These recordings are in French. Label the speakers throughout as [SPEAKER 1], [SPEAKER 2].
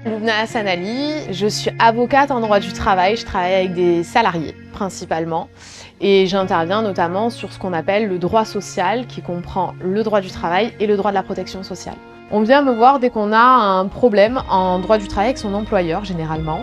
[SPEAKER 1] Loubna Hassan Ali, je suis avocate en droit du travail, je travaille avec des salariés principalement et j'interviens notamment sur ce qu'on appelle le droit social qui comprend le droit du travail et le droit de la protection sociale. On vient me voir dès qu'on a un problème en droit du travail avec son employeur généralement.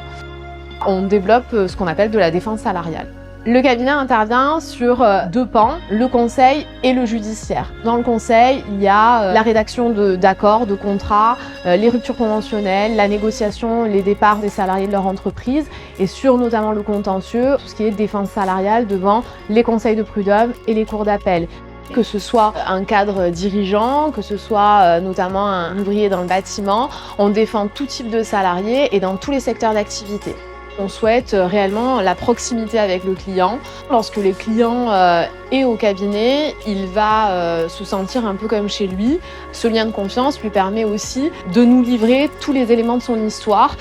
[SPEAKER 1] On développe ce qu'on appelle de la défense salariale. Le cabinet intervient sur deux pans, le conseil et le judiciaire. Dans le conseil, il y a la rédaction d'accords, de contrats, les ruptures conventionnelles, la négociation, les départs des salariés de leur entreprise et sur notamment le contentieux, tout ce qui est défense salariale devant les conseils de prud'homme et les cours d'appel. Que ce soit un cadre dirigeant, que ce soit notamment un ouvrier dans le bâtiment, on défend tout type de salariés et dans tous les secteurs d'activité. On souhaite réellement la proximité avec le client. Lorsque le client est au cabinet, il va se sentir un peu comme chez lui. Ce lien de confiance lui permet aussi de nous livrer tous les éléments de son histoire.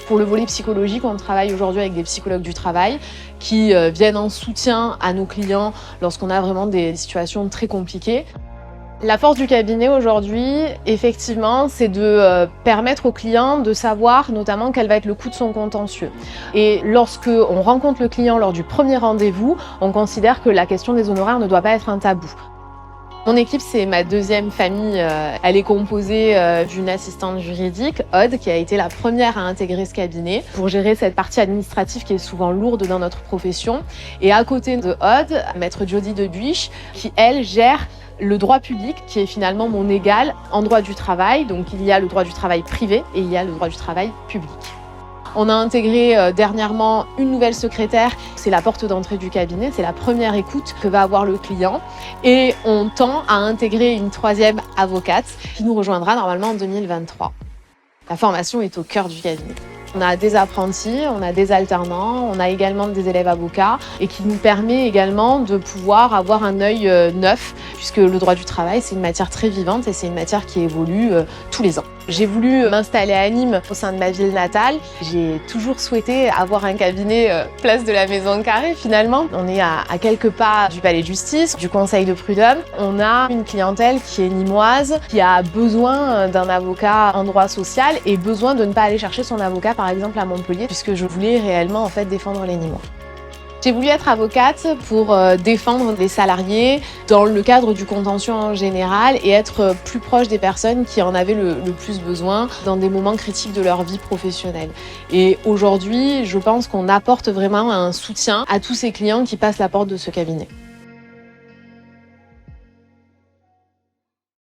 [SPEAKER 1] Pour le volet psychologique, on travaille aujourd'hui avec des psychologues du travail qui viennent en soutien à nos clients lorsqu'on a vraiment des situations très compliquées. La force du cabinet aujourd'hui, effectivement, c'est de permettre au client de savoir notamment quel va être le coût de son contentieux. Et lorsque on rencontre le client lors du premier rendez-vous, on considère que la question des honoraires ne doit pas être un tabou. Mon équipe, c'est ma deuxième famille. Elle est composée d'une assistante juridique, Aude, qui a été la première à intégrer ce cabinet pour gérer cette partie administrative qui est souvent lourde dans notre profession. Et à côté de Aude, maître Jody Debuich, qui, elle, gère le droit public, qui est finalement mon égal en droit du travail. Donc il y a le droit du travail privé et il y a le droit du travail public. On a intégré dernièrement une nouvelle secrétaire, c'est la porte d'entrée du cabinet, c'est la première écoute que va avoir le client. Et on tend à intégrer une troisième avocate qui nous rejoindra normalement en 2023. La formation est au cœur du cabinet. On a des apprentis, on a des alternants, on a également des élèves avocats et qui nous permet également de pouvoir avoir un œil neuf puisque le droit du travail, c'est une matière très vivante et c'est une matière qui évolue tous les ans. J'ai voulu m'installer à Nîmes au sein de ma ville natale. J'ai toujours souhaité avoir un cabinet place de la Maison Carré finalement. On est à quelques pas du palais de justice, du conseil de prud'homme. On a une clientèle qui est nîmoise, qui a besoin d'un avocat en droit social et besoin de ne pas aller chercher son avocat par exemple à Montpellier puisque je voulais réellement en fait défendre les Nîmois. J'ai voulu être avocate pour défendre les salariés dans le cadre du contentieux en général et être plus proche des personnes qui en avaient le plus besoin dans des moments critiques de leur vie professionnelle. Et aujourd'hui, je pense qu'on apporte vraiment un soutien à tous ces clients qui passent la porte de ce cabinet.